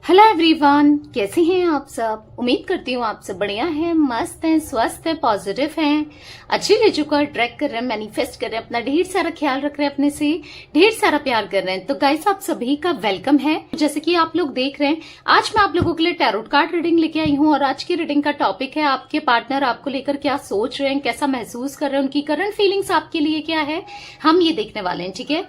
Hello everyone, कैसे हैं आप सब। उम्मीद करती हूँ आप सब बढ़िया हैं, मस्त हैं, स्वस्थ हैं, पॉजिटिव हैं, अच्छी चीजों को अट्रैक्ट कर रहे हैं, मैनिफेस्ट कर रहे हैं, अपना ढेर सारा ख्याल रख रहे हैं, अपने से ढेर सारा प्यार कर रहे हैं। तो गाइस, आप सभी का वेलकम है। जैसे कि आप लोग देख रहे हैं, आज मैं आप लोगों के लिए टैरोट कार्ड रीडिंग लेके आई हूँ और आज की रीडिंग का टॉपिक है आपके पार्टनर आपको लेकर क्या सोच रहे हैं, कैसा महसूस कर रहे हैं, उनकी करंट फीलिंग्स आपके लिए क्या है, हम ये देखने वाले हैं। ठीक है,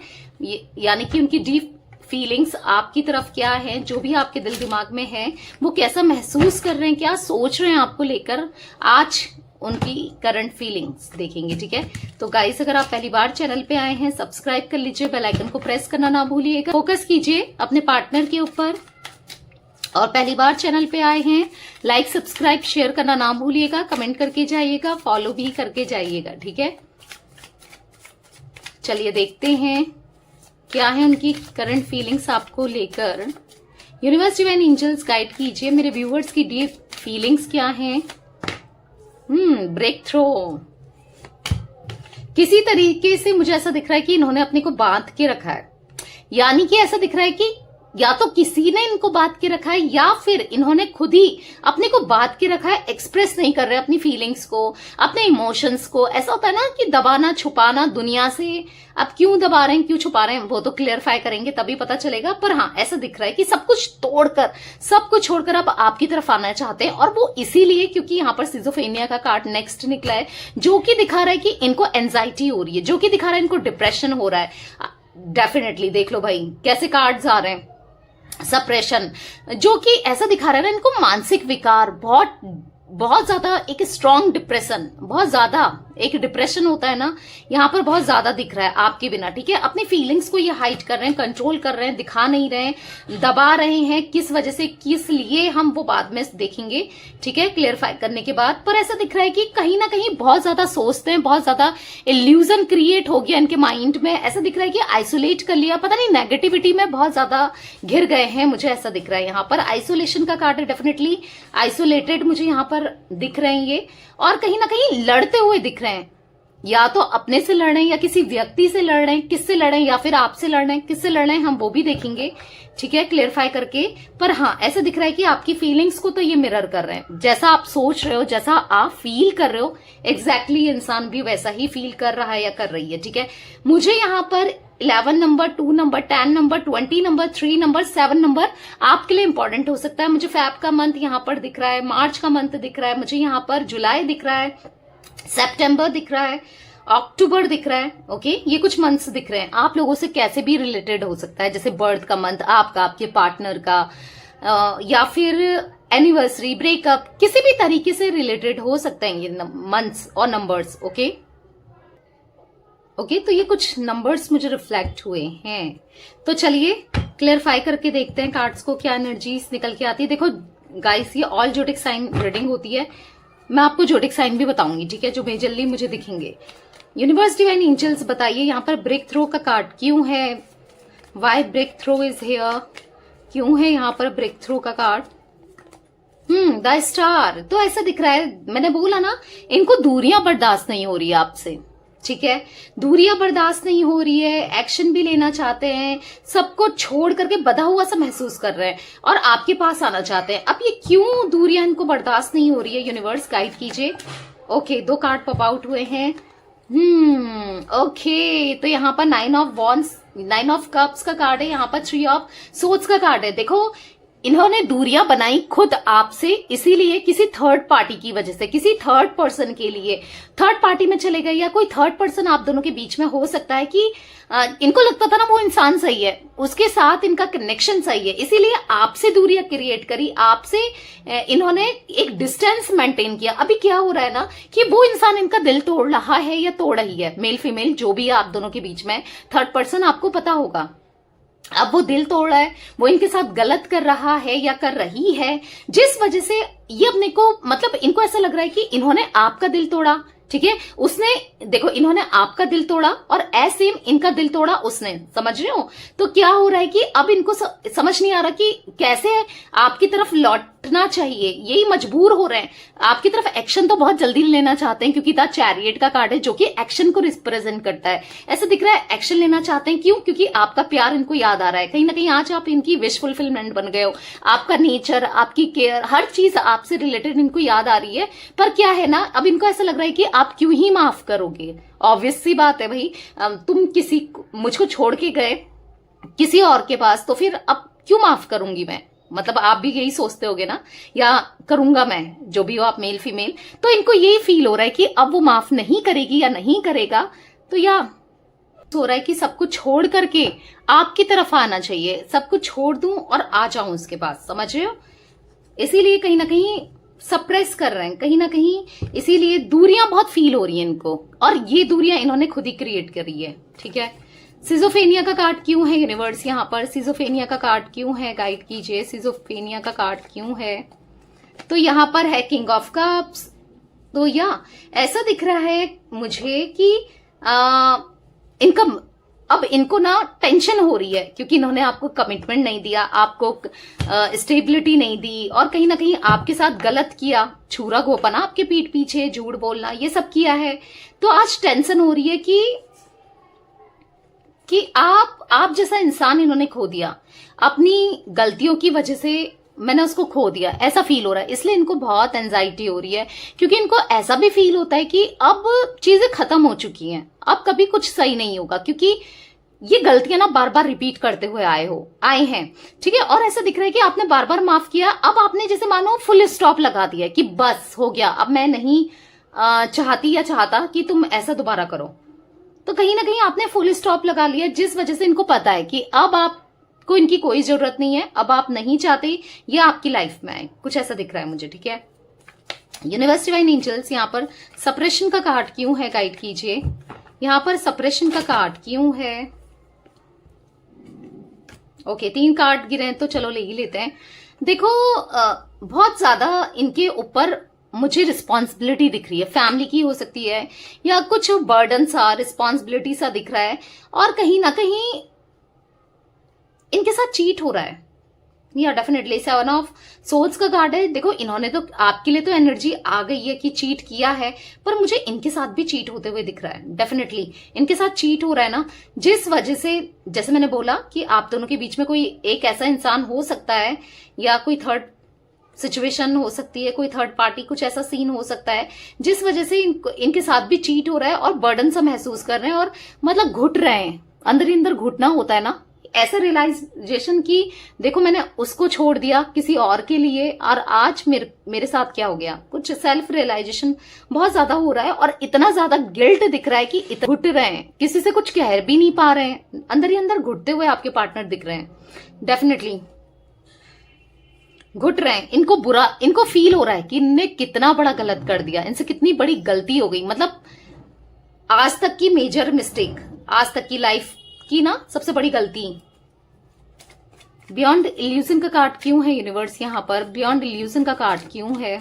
यानी कि उनकी डीप फीलिंग्स आपकी तरफ क्या है, जो भी आपके दिल दिमाग में है वो कैसा महसूस कर रहे हैं, क्या सोच रहे हैं आपको लेकर, आज उनकी करंट फीलिंग्स देखेंगे। ठीक है, तो गाइस, अगर आप पहली बार चैनल पे आए हैं, सब्सक्राइब कर लीजिए, बेल आइकन को प्रेस करना ना भूलिएगा, फोकस कीजिए अपने पार्टनर के ऊपर। और पहली बार चैनल पे आए हैं, लाइक सब्सक्राइब शेयर करना ना भूलिएगा, कमेंट करके जाइएगा, फॉलो भी करके जाइएगा। ठीक है, चलिए देखते हैं क्या है उनकी करंट फीलिंग्स आपको लेकर। यूनिवर्स डिवाइन एंजल्स गाइड कीजिए मेरे व्यूअर्स की डीप फीलिंग्स क्या हैं। Breakthrough. किसी तरीके से मुझे ऐसा दिख रहा है कि इन्होंने अपने को बांध के रखा है, यानी कि ऐसा दिख रहा है कि या तो किसी ने इनको बांध के रखा है या फिर इन्होंने खुद ही अपने को बांध के रखा है, एक्सप्रेस नहीं कर रहे अपनी फीलिंग्स को, अपने इमोशंस को। ऐसा होता है ना कि दबाना छुपाना दुनिया से। अब क्यों दबा रहे हैं, क्यों छुपा रहे हैं, वो तो क्लियरफाई करेंगे तभी पता चलेगा। पर हाँ, ऐसा दिख रहा है कि सब कुछ तोड़कर, सब कुछ छोड़कर अब आपकी तरफ आना चाहते हैं, और वो इसीलिए क्योंकि यहाँ पर सिजोफ्रेनिया का कार्ड नेक्स्ट निकला है, जो कि दिखा रहा है कि इनको एंजाइटी हो रही है, जो कि दिखा रहा है इनको डिप्रेशन हो रहा है। डेफिनेटली देख लो भाई कैसे कार्ड्स आ रहे हैं। सप्रेशन, जो कि ऐसा दिखा रहा है ना इनको मानसिक विकार, बहुत ज्यादा एक स्ट्रॉन्ग डिप्रेशन, बहुत ज्यादा एक डिप्रेशन होता है ना, यहाँ पर बहुत ज्यादा दिख रहा है आपके बिना। ठीक है, अपनी फीलिंग्स को ये हाइड कर रहे हैं, कंट्रोल कर रहे हैं, दिखा नहीं रहे हैं, दबा रहे हैं। किस वजह से, किस लिए, हम वो बाद में देखेंगे। ठीक है, क्लियरफाई करने के बाद। पर ऐसा दिख रहा है कि कहीं ना कहीं बहुत ज्यादा सोचते हैं, बहुत ज्यादा इल्यूजन क्रिएट हो गया इनके माइंड में। ऐसा दिख रहा है कि आइसोलेट कर लिया, पता नहीं नेगेटिविटी में बहुत ज्यादा घिर गए हैं, मुझे ऐसा दिख रहा है। यहाँ पर आइसोलेशन का कार्ड है, डेफिनेटली आइसोलेटेड मुझे यहाँ पर दिख रहे हैं ये, और कहीं ना कहीं लड़ते हुए दिख रहे हैं। या तो अपने से लड़ रहे हैं या किसी व्यक्ति से लड़ रहे हैं, किससे लड़ रहे हैं, या फिर आपसे लड़ रहे हैं, किससे लड़ रहे हैं हम वो भी देखेंगे। ठीक है, क्लियरफाई करके। पर हाँ, ऐसा दिख रहा है कि आपकी फीलिंग्स को तो ये मिरर कर रहे हैं, जैसा आप सोच रहे हो, जैसा आप फील कर रहे हो, एग्जैक्टली इंसान भी वैसा ही फील कर रहा है या कर रही है। ठीक है, मुझे यहाँ पर 11 number, 2 number, 10 number, 20 number, 3 number, 7 number आपके लिए इंपॉर्टेंट हो सकता है। मुझे फैब का मंथ यहाँ पर दिख रहा है, मार्च का मंथ दिख रहा है, मुझे यहाँ पर जुलाई दिख रहा है, सितंबर दिख रहा है, अक्टूबर दिख रहा है। ओके, ये कुछ मंथ्स दिख रहे हैं। आप लोगों से कैसे भी रिलेटेड हो सकता है, जैसे बर्थ का मंथ आपका, आपके पार्टनर का, या फिर एनिवर्सरी, ब्रेकअप, किसी भी तरीके से रिलेटेड हो सकते हैं ये मंथ्स और नंबर्स। ओके, तो ये कुछ नंबर्स मुझे रिफ्लेक्ट हुए हैं। तो चलिए क्लियरफाई करके देखते हैं कार्ड्स को क्या एनर्जीज निकल के आती है। देखो गाइस, ये ऑल जोडिक साइन रीडिंग होती है, मैं आपको जोडिक साइन भी बताऊंगी। ठीक है, जो मेजरली मुझे दिखेंगे। यूनिवर्स डिवाइन एंजल्स बताइए यहाँ पर ब्रेक थ्रो का कार्ड क्यों है, why breakthrough is here, क्यों है यहाँ पर ब्रेक थ्रो का कार्ड। The star. तो ऐसा दिख रहा है, मैंने बोला ना, इनको दूरियां बर्दाश्त नहीं हो रही है आपसे। ठीक है, दूरियां बर्दाश्त नहीं हो रही है, एक्शन भी लेना चाहते हैं, सबको छोड़ करके बधा हुआ सा महसूस कर रहे हैं और आपके पास आना चाहते हैं। अब ये क्यों दूरियां इनको बर्दाश्त नहीं हो रही है, यूनिवर्स गाइड कीजिए। ओके, 2 कार्ड पॉप आउट हुए हैं। ओके, तो यहाँ पर 9 ऑफ वॉन्ड्स, 9 ऑफ कप्स का कार्ड है, यहाँ पर 3 ऑफ सोर्ड्स का कार्ड है। देखो, इन्होंने दूरियां बनाई खुद आपसे, इसीलिए किसी थर्ड पार्टी की वजह से, किसी थर्ड पर्सन के लिए थर्ड पार्टी में चले गए, या कोई थर्ड पर्सन आप दोनों के बीच में हो सकता है कि इनको लगता था ना वो इंसान सही है, उसके साथ इनका कनेक्शन सही है, इसीलिए आपसे दूरियां क्रिएट करी, आपसे इन्होंने एक डिस्टेंस मेंटेन किया। अभी क्या हो रहा है ना कि वो इंसान इनका दिल तोड़ रहा है या तोड़ रही है, मेल फीमेल जो भी है आप दोनों के बीच में, थर्ड पर्सन आपको पता होगा। अब वो दिल तोड़ रहा है, वो इनके साथ गलत कर रहा है या कर रही है, जिस वजह से ये अपने को, मतलब इनको ऐसा लग रहा है कि इन्होंने आपका दिल तोड़ा। ठीक है, उसने, देखो, इन्होंने आपका दिल तोड़ा और ऐसे इनका दिल तोड़ा उसने, समझ रहे हो। तो क्या हो रहा है कि अब इनको समझ नहीं आ रहा कि कैसे आपकी तरफ लौट उठना चाहिए, यही मजबूर हो रहे हैं। आपकी तरफ एक्शन तो बहुत जल्दी लेना चाहते हैं क्योंकि द चैरियट का कार्ड है जो कि एक्शन को रिप्रेजेंट करता है। ऐसा दिख रहा है एक्शन लेना चाहते हैं, क्यों? क्योंकि आपका प्यार इनको याद आ रहा है। कहीं ना कहीं आज आप इनकी विश फुलफिलमेंट बन गए हो। आपका नेचर, आपकी केयर, हर चीज आपसे रिलेटेड इनको याद आ रही है। पर क्या है ना, अब इनको ऐसा लग रहा है कि आप क्यों ही माफ करोगे। ऑब्वियस सी बात है भाई, तुम मुझको छोड़ के गए किसी और के पास, तो फिर अब क्यों माफ करूंगी मैं? मतलब आप भी यही सोचते होगे ना, या करूंगा मैं, जो भी हो आप मेल फीमेल। तो इनको यही फील हो रहा है कि अब वो माफ नहीं करेगी या नहीं करेगा, तो या हो रहा है कि सब कुछ छोड़ करके आपकी तरफ आना चाहिए, सब कुछ छोड़ दूं और आ जाऊं उसके पास, समझ रहे हो? इसीलिए कहीं ना कहीं सप्रेस कर रहे हैं, कहीं ना कहीं इसीलिए दूरियां बहुत फील हो रही हैं इनको, और ये दूरियां इन्होंने खुद ही क्रिएट करी है। ठीक है, सिजोफेनिया का कार्ड क्यों है यूनिवर्स यहाँ पर? सिजोफेनिया का कार्ड क्यों है? गाइड कीजिए, सिजोफेनिया का कार्ड क्यों है? तो यहाँ पर है किंग ऑफ कप्स। तो या ऐसा दिख रहा है मुझे कि अब इनको ना टेंशन हो रही है क्योंकि इन्होंने आपको कमिटमेंट नहीं दिया, आपको स्टेबिलिटी नहीं दी, और कहीं ना कहीं आपके साथ गलत किया, छूरा घोपना, आपके पीठ पीछे झूठ बोलना, ये सब किया है। तो आज टेंशन हो रही है कि आप जैसा इंसान इन्होंने खो दिया, अपनी गलतियों की वजह से मैंने उसको खो दिया, ऐसा फील हो रहा है। इसलिए इनको बहुत एंजाइटी हो रही है क्योंकि इनको ऐसा भी फील होता है कि अब चीजें खत्म हो चुकी हैं, अब कभी कुछ सही नहीं होगा, क्योंकि ये गलतियां ना बार बार रिपीट करते हुए आए हैं। ठीक है, और ऐसा दिख रहा है कि आपने बार बार माफ किया, अब आपने जैसे मानो फुल स्टॉप लगा दिया कि बस हो गया, अब मैं नहीं चाहती या चाहता कि तुम ऐसा दोबारा करो। तो कहीं ना कहीं आपने फुल स्टॉप लगा लिया, जिस वजह से इनको पता है कि अब आपको इनकी कोई जरूरत नहीं है, अब आप नहीं चाहते ये आपकी लाइफ में आए, कुछ ऐसा दिख रहा है मुझे। ठीक है, यूनिवर्स डिवाइन एंजल्स यहाँ पर सप्रेशन का कार्ड क्यों है? गाइड कीजिए, यहाँ पर सप्रेशन का कार्ड क्यों है? ओके, 3 कार्ड गिरे हैं तो चलो ले ही लेते हैं। देखो बहुत ज्यादा इनके ऊपर मुझे रिस्पॉन्सिबिलिटी दिख रही है, फैमिली की हो सकती है या कुछ बर्डन सा, रिस्पॉन्सिबिलिटी सा दिख रहा है, और कहीं ना कहीं इनके साथ चीट हो रहा है। या डेफिनेटली 7 ऑफ सोल्स का कार्ड है। देखो इन्होंने तो आपके लिए तो एनर्जी आ गई है कि चीट किया है, पर मुझे इनके साथ भी चीट होते हुए दिख रहा है। डेफिनेटली इनके साथ चीट हो रहा है ना, जिस वजह से, जैसे मैंने बोला कि आप दोनों के बीच में कोई एक ऐसा इंसान हो सकता है या कोई थर्ड सिचुएशन हो सकती है, कोई थर्ड पार्टी, कुछ ऐसा सीन हो सकता है जिस वजह से इनके साथ भी चीट हो रहा है और बर्डन सा महसूस कर रहे हैं, और मतलब घुट रहे हैं, अंदर ही अंदर घुटना होता है ना, ऐसा रियलाइजेशन की देखो मैंने उसको छोड़ दिया किसी और के लिए, और आज मेरे साथ क्या हो गया, कुछ सेल्फ रियलाइजेशन बहुत ज्यादा हो रहा है, और इतना ज्यादा गिल्ट दिख रहा है कि इतना घुट रहे हैं, किसी से कुछ कह भी नहीं पा रहे हैं, अंदर ही अंदर घुटते हुए आपके पार्टनर दिख रहे हैं। डेफिनेटली घुट रहे हैं, इनको फील हो रहा है कि इनने कितना बड़ा गलत कर दिया, इनसे कितनी बड़ी गलती हो गई, मतलब आज तक की मेजर मिस्टेक, आज तक की लाइफ की ना सबसे बड़ी गलती। बियॉन्ड इल्यूजन का कार्ड क्यों है यूनिवर्स? यहाँ पर बियॉन्ड इल्यूजन का कार्ड क्यों है?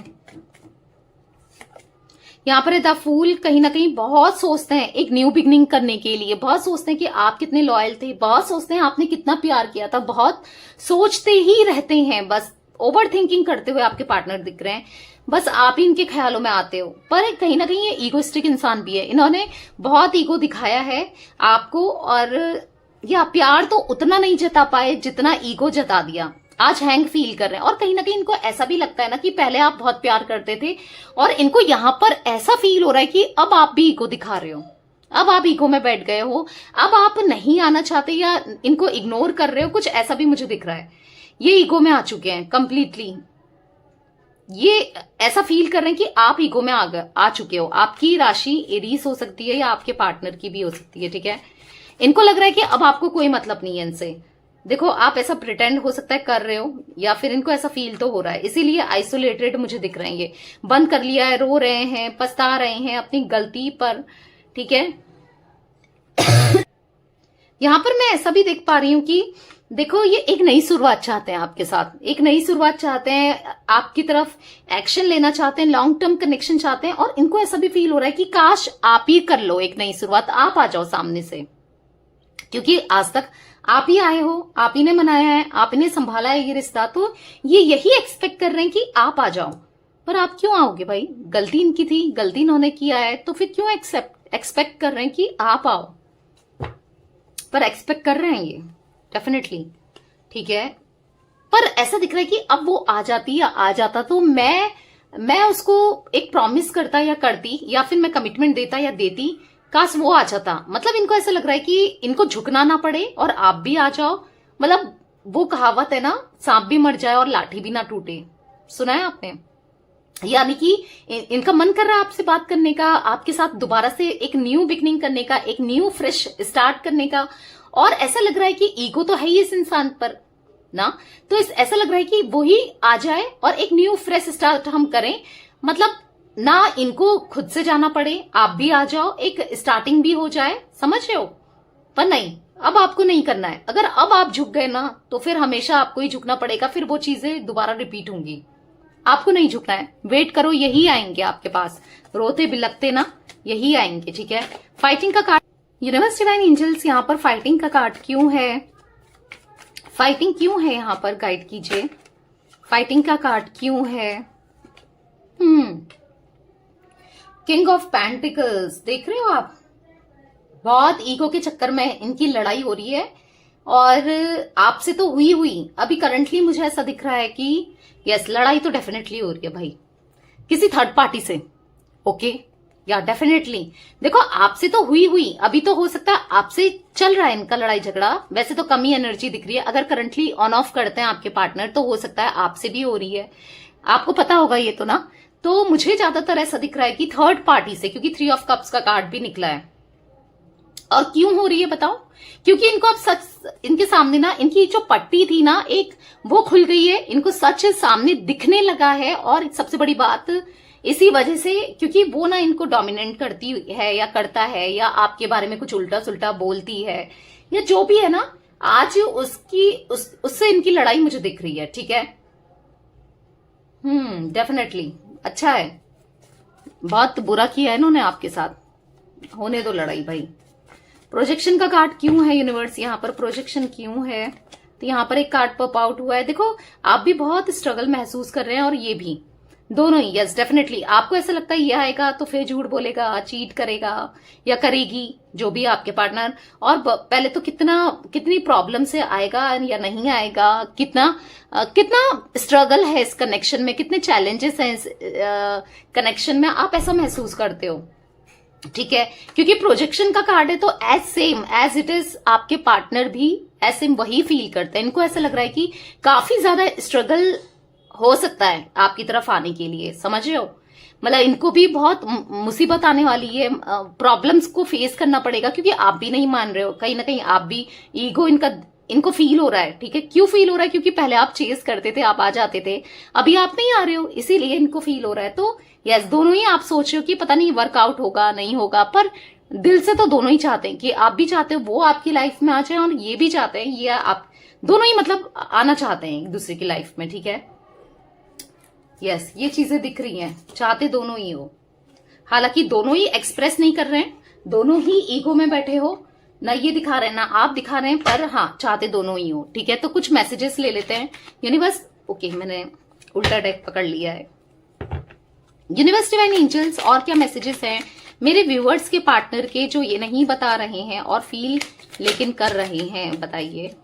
यहाँ पर द फूल कहीं ना कहीं बहुत सोचते हैं एक न्यू बिगनिंग करने के लिए, बहुत सोचते हैं कि आप कितने लॉयल थे, बहुत सोचते हैं आपने कितना प्यार किया था, बहुत सोचते ही रहते हैं, बस ओवर थिंकिंग करते हुए आपके पार्टनर दिख रहे हैं, बस आप ही इनके ख्यालों में आते हो। पर कहीं ना कहीं ये ईगोइस्टिक इंसान भी है, इन्होंने बहुत ईगो दिखाया है आपको, और या प्यार तो उतना नहीं जता पाए जितना ईगो जता दिया, आज हैंग फील कर रहे हैं। और कहीं ना कहीं इनको ऐसा भी लगता है ना कि पहले आप बहुत प्यार करते थे, और इनको यहां पर ऐसा फील हो रहा है कि अब आप भी ईगो दिखा रहे हो, अब आप ईगो में बैठ गए हो, अब आप नहीं आना चाहते या इनको इग्नोर कर रहे हो, कुछ ऐसा भी मुझे दिख रहा है। ये ईगो में आ चुके हैं कंप्लीटली, ये ऐसा फील कर रहे हैं कि आप ईगो में आ चुके हो। आपकी राशि एरीज हो सकती है या आपके पार्टनर की भी हो सकती है। ठीक है, इनको लग रहा है कि अब आपको कोई मतलब नहीं है इनसे। देखो आप ऐसा प्रिटेंड हो सकता है कर रहे हो, या फिर इनको ऐसा फील तो हो रहा है, इसीलिए आइसोलेटेड मुझे दिख रहे हैं, ये बंद कर लिया है, रो रहे हैं, पछता रहे हैं अपनी गलती पर। ठीक है, यहां पर मैं ऐसा भी देख पा रही हूं कि देखो ये एक नई शुरुआत चाहते हैं आपके साथ, एक नई शुरुआत चाहते हैं, आपकी तरफ एक्शन लेना चाहते हैं, लॉन्ग टर्म कनेक्शन चाहते हैं, और इनको ऐसा भी फील हो रहा है कि काश आप ही कर लो एक नई शुरुआत, आप आ जाओ सामने से, क्योंकि आज तक आप ही आए हो, आप ही ने मनाया है, आप ही ने संभाला है ये रिश्ता, तो ये यही एक्सपेक्ट कर रहे हैं कि आप आ जाओ। पर आप क्यों आओगे भाई? गलती इनकी थी, गलती इन्होंने किया है, तो फिर क्यों एक्सपेक्ट कर रहे हैं कि आप आओ? पर एक्सपेक्ट कर रहे हैं ये डेफिनेटली, ठीक है। पर ऐसा दिख रहा है कि अब वो आ जाती या आ जाता तो मैं उसको एक प्रॉमिस करता या करती, या फिर मैं कमिटमेंट देता या देती, काश वो आ जाता। मतलब इनको ऐसा लग रहा है कि इनको झुकना ना पड़े और आप भी आ जाओ। मतलब वो कहावत है ना, सांप भी मर जाए और लाठी भी ना टूटे, सुना है आपने? यानी कि इनका मन कर रहा है आपसे बात करने का, आपके साथ दोबारा से एक न्यू बिगनिंग करने का, एक न्यू फ्रेश स्टार्ट करने का। और ऐसा लग रहा है कि ईगो तो है ही इस इंसान पर ना, तो ऐसा लग रहा है कि वो ही आ जाए और एक न्यू फ्रेश स्टार्ट हम करें। मतलब ना इनको खुद से जाना पड़े, आप भी आ जाओ, एक स्टार्टिंग भी हो जाए, समझ रहे हो? पर नहीं, अब आपको नहीं करना है। अगर अब आप झुक गए ना तो फिर हमेशा आपको ही झुकना पड़ेगा, फिर वो चीजें दोबारा रिपीट होंगी। आपको नहीं झुकना है, वेट करो, यही आएंगे आपके पास, रोते बिलखते ना, यही आएंगे, ठीक है। फाइटिंग का कार्ड, यूनिवर्स डिवाइन एंजल्स, यहाँ पर फाइटिंग का कार्ड क्यों है? फाइटिंग क्यों है यहाँ पर? गाइड कीजिए, फाइटिंग का कार्ड क्यों है? किंग ऑफ पेंटिकल्स, देख रहे हो आप? बहुत ईगो के चक्कर में इनकी लड़ाई हो रही है, और आपसे तो हुई अभी करंटली मुझे ऐसा दिख रहा है कि यस, लड़ाई तो डेफिनेटली हो रही है भाई, किसी थर्ड पार्टी से। ओके, या डेफिनेटली देखो, आपसे तो हुई अभी तो हो सकता है आपसे चल रहा है इनका लड़ाई झगड़ा, वैसे तो कम ही एनर्जी दिख रही है। अगर करंटली ऑन ऑफ करते हैं आपके पार्टनर तो हो सकता है आपसे भी हो रही है, आपको पता होगा ये तो ना। तो मुझे ज्यादातर ऐसा दिख रहा है कि थर्ड पार्टी से, क्योंकि 3 ऑफ कप्स का कार्ड भी निकला है। और क्यों हो रही है बताओ? क्योंकि इनको अब सच, इनके सामने ना, इनकी जो पट्टी थी ना एक, वो खुल गई है, इनको सच सामने दिखने लगा है। और सबसे बड़ी बात इसी वजह से, क्योंकि वो ना इनको डोमिनेट करती है या करता है, या आपके बारे में कुछ उल्टा सुल्टा बोलती है, या जो भी है ना, आज उससे इनकी लड़ाई मुझे दिख रही है, ठीक है। डेफिनेटली अच्छा है, बहुत बुरा किया है इन्होंने आपके साथ, होने दो लड़ाई भाई। प्रोजेक्शन का कार्ड क्यों है यूनिवर्स? यहाँ पर प्रोजेक्शन क्यों है? तो यहाँ पर एक कार्ड पॉप आउट हुआ है, देखो आप भी बहुत स्ट्रगल महसूस कर रहे हैं, और ये भी, दोनों ही। यस डेफिनेटली, आपको ऐसा लगता है ये आएगा तो फिर झूठ बोलेगा, चीट करेगा या करेगी, जो भी आपके पार्टनर। और पहले तो कितनी प्रॉब्लम से आएगा या नहीं आएगा, कितना स्ट्रगल है इस कनेक्शन में, कितने चैलेंजेस हैं इस कनेक्शन में, आप ऐसा महसूस करते हो, ठीक है। क्योंकि प्रोजेक्शन का कार्ड है तो as same as it is आपके पार्टनर भी एज सेम वही फील करते हैं। इनको ऐसा लग रहा है कि काफी ज्यादा स्ट्रगल हो सकता है आपकी तरफ आने के लिए, समझ रहे हो? मतलब इनको भी बहुत मुसीबत आने वाली है, प्रॉब्लम्स को फेस करना पड़ेगा, क्योंकि आप भी नहीं मान रहे हो, कहीं ना कहीं आप भी, ईगो इनको फील हो रहा है, ठीक है। क्यों फील हो रहा है? क्योंकि पहले आप चेस करते थे, आप आ जाते थे, अभी आप नहीं आ रहे हो, इसीलिए इनको फील हो रहा है। तो यस, दोनों ही आप सोच रहे हो कि पता नहीं वर्कआउट होगा नहीं होगा, पर दिल से तो दोनों ही चाहते हैं कि आप भी चाहते हो वो आपकी लाइफ में आ जाए, और ये भी चाहते हैं, ये आप दोनों ही मतलब आना चाहते हैं एक दूसरे की लाइफ में, ठीक है। यस, ये चीजें दिख रही हैं, चाहते दोनों ही हो। हालांकि दोनों ही एक्सप्रेस नहीं कर रहे हैं, दोनों ही ईगो में बैठे हो, ना ये दिखा रहे हैं ना आप दिखा रहे हैं, पर हाँ चाहते दोनों ही हो, ठीक है। तो कुछ मैसेजेस ले लेते हैं यूनिवर्स। ओके, मैंने उल्टा डेक पकड़ लिया है। यूनिवर्स डिवाइन एंजल्स, और क्या मैसेजेस हैं मेरे व्यूअर्स के पार्टनर के, जो ये नहीं बता रहे हैं और फील लेकिन कर रहे हैं, बताइए।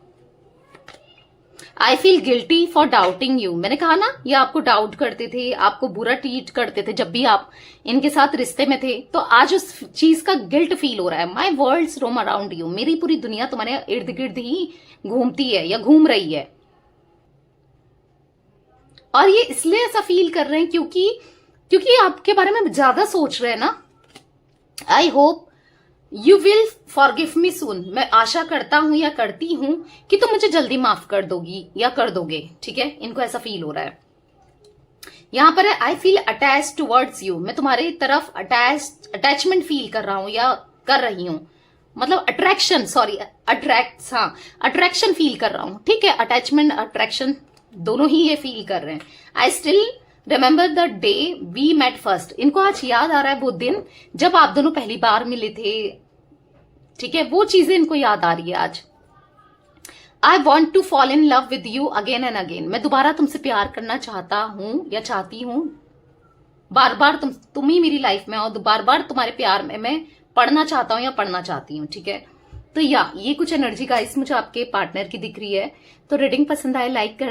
I feel guilty for doubting you, मैंने कहा ना ये आपको डाउट करते थे, आपको बुरा ट्रीट करते थे जब भी आप इनके साथ रिश्ते में थे, तो आज उस चीज का गिल्ट फील हो रहा है। माई वर्ल्ड्स रोम अराउंड यू, मेरी पूरी दुनिया तुम्हारे इर्द गिर्द ही घूमती है या घूम रही है, और ये इसलिए ऐसा फील कर रहे हैं क्योंकि आपके बारे में ज्यादा सोच रहे हैं ना। I hope you will forgive me soon, मैं आशा करता हूं या करती हूं कि तुम मुझे जल्दी माफ कर दोगी या कर दोगे, ठीक है। इनको ऐसा फील हो रहा है। यहां पर है I feel attach towards you, मैं तुम्हारी तरफ अटैचमेंट फील कर रहा हूं या कर रही हूं, मतलब अट्रैक्शन फील कर रहा हूं, ठीक है। अटैचमेंट अट्रैक्शन दोनों ही ये फील कर रहे हैं। I still remember the day we met first, इनको आज याद आ रहा है वो दिन जब आप दोनों पहली बार मिले थे, ठीक है। वो चीजें इनको याद आ रही है आज। I want to fall in love with you again and again. मैं दोबारा तुमसे प्यार करना चाहता हूं या चाहती हूं, बार बार तुम ही मेरी लाइफ में आओ, बार बार तुम्हारे प्यार में मैं पढ़ना चाहता हूं या पढ़ना चाहती हूं, ठीक है। तो या ये कुछ एनर्जी गाइस मुझे आपके पार्टनर की दिख रही है। तो रीडिंग पसंद आए लाइक कर